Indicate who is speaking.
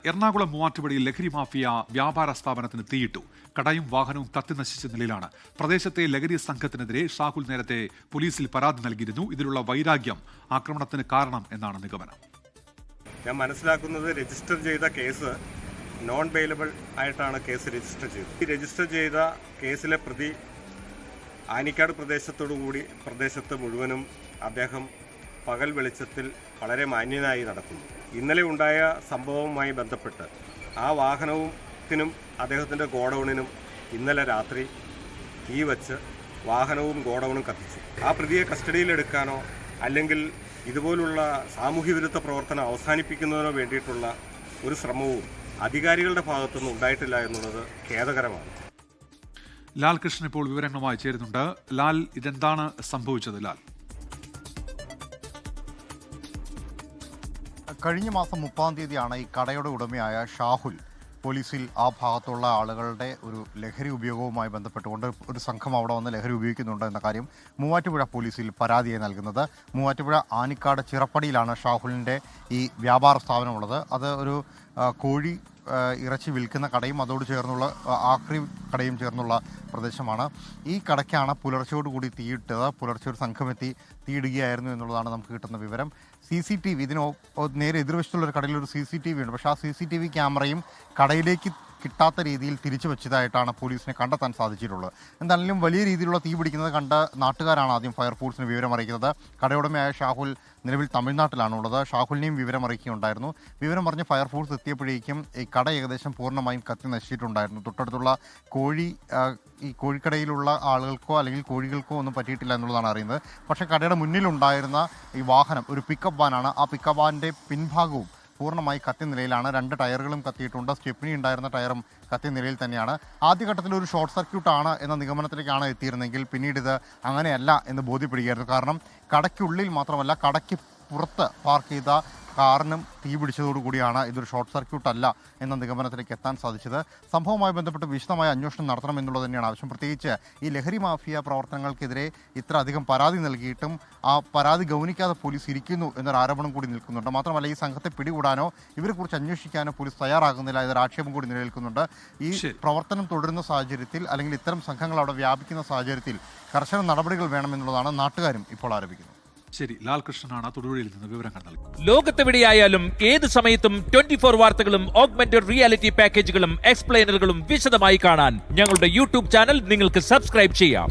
Speaker 1: എറണാകുളം മൂവാറ്റുപുഴയിൽ ലഹരി മാഫിയ വ്യാപാര സ്ഥാപനത്തിന് തീയിട്ടു. കടയും വാഹനവും കത്തിനശിച്ച നിലയിലാണ്. പ്രദേശത്തെ ലഹരി സംഘത്തിനെതിരെ ഷാഹുൽ നേരത്തെ പോലീസിൽ പരാതി നൽകിയിരുന്നു. ഇതിലുള്ള വൈരാഗ്യം ആക്രമണത്തിന് കാരണം എന്നാണ് നിഗമനം.
Speaker 2: ഞാൻ മനസ്സിലാക്കുന്നത് രജിസ്റ്റർ ചെയ്ത കേസ് നോൺ ബെയിലബിൾ ആയിട്ടാണ് കേസ് രജിസ്റ്റർ ചെയ്തത്. ഈ രജിസ്റ്റർ ചെയ്ത കേസിലെ പ്രതി ആനിക്കാട് പ്രദേശത്ത് മുഴുവനും അദ്ദേഹം പകൽ വെളിച്ചത്തിൽ വളരെ മാന്യനായി നടക്കുന്നു. ഇന്നലെ ഉണ്ടായ സംഭവവുമായി ബന്ധപ്പെട്ട് ആ വാഹനത്തിനും അദ്ദേഹത്തിൻ്റെ ഗോഡൌണിനും ഇന്നലെ രാത്രി തീ വച്ച് വാഹനവും ഗോഡൌണും കത്തിച്ചു. ആ പ്രതിയെ കസ്റ്റഡിയിലെടുക്കാനോ അല്ലെങ്കിൽ ഇതുപോലുള്ള സാമൂഹ്യവിരുദ്ധ പ്രവർത്തനം അവസാനിപ്പിക്കുന്നതിനോ വേണ്ടിയിട്ടുള്ള ഒരു ശ്രമവും അധികാരികളുടെ ഭാഗത്തുനിന്ന് ഉണ്ടായിട്ടില്ല എന്നുള്ളത് ഖേദകരമാണ്.
Speaker 1: ലാൽ കൃഷ്ണൻ ഇപ്പോൾ വിവരങ്ങളുമായി ചേരുന്നുണ്ട്. ലാൽ, ഇതെന്താണ് സംഭവിച്ചത്? ലാൽ,
Speaker 3: കഴിഞ്ഞ മാസം 30-ാം തീയതിയാണ് ഈ കടയുടെ ഉടമയായ ഷാഹുൽ പോലീസിൽ ആ ഭാഗത്തുള്ള ആളുകളുടെ ഒരു ലഹരി ഉപയോഗവുമായി ബന്ധപ്പെട്ടുകൊണ്ട് ഒരു സംഘം അവിടെ വന്ന് ലഹരി ഉപയോഗിക്കുന്നുണ്ട് എന്ന കാര്യം മൂവാറ്റുപുഴ പോലീസിൽ പരാതിയായി നൽകുന്നത്. മൂവാറ്റുപുഴ ആനിക്കാട് ചിറപ്പടിയിലാണ് ഷാഹുലിൻ്റെ ഈ വ്യാപാര സ്ഥാപനമുള്ളത്. അത് ഒരു കോഴി ഇറച്ചി വിൽക്കുന്ന കടയും അതോട് ചേർന്നുള്ള ആക്രി കടയും ചേർന്നുള്ള പ്രദേശമാണ്. ഈ കടയ്ക്കാണ് പുലർച്ചയോടുകൂടി തീയിട്ടത്. പുലർച്ചെ ഒരു സംഘമെത്തി തീയിടുകയായിരുന്നു എന്നുള്ളതാണ് നമുക്ക് കിട്ടുന്ന വിവരം. CCTV, ഇതിന് നേരെ എതിർവശത്തുള്ള ഒരു കടയിൽ ഒരു CCTV ഉണ്ട്. പക്ഷേ ആ CCTV ക്യാമറയും കടയിലേക്ക് കിട്ടാത്ത രീതിയിൽ തിരിച്ചു വെച്ചതായിട്ടാണ് പോലീസിനെ കണ്ടെത്താൻ സാധിച്ചിട്ടുള്ളത്. എന്തായാലും വലിയ രീതിയിലുള്ള തീ പിടിക്കുന്നത് കണ്ട നാട്ടുകാരാണ് ആദ്യം ഫയർഫോഴ്സിന് വിവരം അറിയിക്കുന്നത്. കടയുടമയായ ഷാഹുൽ നിലവിൽ തമിഴ്നാട്ടിലാണുള്ളത്. ഷാഹുലിനെയും വിവരം അറിയിക്കുകയുണ്ടായിരുന്നു. വിവരം പറഞ്ഞ് ഫയർഫോഴ്സ് എത്തിയപ്പോഴേക്കും ഈ കട ഏകദേശം പൂർണ്ണമായും കത്തി നശിച്ചിട്ടുണ്ടായിരുന്നു. തൊട്ടടുത്തുള്ള ഈ കോഴിക്കടയിലുള്ള ആളുകൾക്കോ അല്ലെങ്കിൽ കോഴികൾക്കോ ഒന്നും പറ്റിയിട്ടില്ല എന്നുള്ളതാണ് അറിയുന്നത്. പക്ഷേ കടയുടെ മുന്നിലുണ്ടായിരുന്ന ഈ വാഹനം ഒരു പിക്കപ്പ് വാനാണ്. ആ പിക്കപ്പ് വാനിൻ്റെ പിൻഭാഗവും പൂർണ്ണമായി കത്തിയ നിലയിലാണ്. 2 ടയറുകളും കത്തിയിട്ടുണ്ട്. സ്റ്റെപ്പിനി ഉണ്ടായിരുന്ന ടയറും കത്തിയ നിലയിൽ തന്നെയാണ്. ആദ്യഘട്ടത്തിൽ ഒരു ഷോർട്ട് സർക്യൂട്ടാണ് എന്ന നിഗമനത്തിലേക്കാണ് എത്തിയിരുന്നെങ്കിൽ പിന്നീട് ഇത് അങ്ങനെയല്ല എന്ന് ബോധ്യപ്പെടുകയായിരുന്നു. കാരണം കടയ്ക്കുള്ളിൽ മാത്രമല്ല കടയ്ക്ക് പുറത്ത് പാർക്ക് ചെയ്ത കാറിനും തീ പിടിച്ചതോടുകൂടിയാണ് ഇതൊരു ഷോർട്ട് സർക്യൂട്ട് അല്ല എന്ന നിഗമനത്തിലേക്ക് എത്താൻ സാധിച്ചത്. സംഭവവുമായി ബന്ധപ്പെട്ട് വിശദമായ അന്വേഷണം നടത്തണമെന്നുള്ളത് തന്നെയാണ് ആവശ്യം. പ്രത്യേകിച്ച് ഈ ലഹരി മാഫിയ പ്രവർത്തനങ്ങൾക്കെതിരെ ഇത്ര അധികം പരാതി നൽകിയിട്ടും ആ പരാതി ഗൗനിക്കാതെ പോലീസ് ഇരിക്കുന്നു എന്നൊരു ആരോപണം കൂടി നിൽക്കുന്നുണ്ട്. മാത്രമല്ല ഈ സംഘത്തെ പിടികൂടാനോ ഇവരെക്കുറിച്ച് അന്വേഷിക്കാനോ പോലീസ് തയ്യാറാകുന്നില്ല എന്നൊരു ആക്ഷേപം കൂടി നിലനിൽക്കുന്നുണ്ട്. ഈ പ്രവർത്തനം തുടരുന്ന സാഹചര്യത്തിൽ അല്ലെങ്കിൽ ഇത്തരം സംഘങ്ങൾ അവിടെ വ്യാപിക്കുന്ന സാഹചര്യത്തിൽ കർശന നടപടികൾ വേണമെന്നുള്ളതാണ് നാട്ടുകാരും ഇപ്പോൾ ആരോപിക്കുന്നത്.
Speaker 1: ശരി, ലാൽ കൃഷ്ണനാണ് തൊടുപുഴയിൽ നിന്ന് വിവരങ്ങൾ നൽകുന്നത്.
Speaker 4: ലോകത്തെവിടെയായാലും ഏത് സമയത്തും 24 വാർത്തകളും ഓഗ്മെന്റഡ് റിയാലിറ്റി പാക്കേജുകളും എക്സ്പ്ലെയിനറുകളും വിശദമായി കാണാൻ ഞങ്ങളുടെ YouTube ചാനൽ നിങ്ങൾക്ക് സബ്സ്ക്രൈബ് ചെയ്യാം.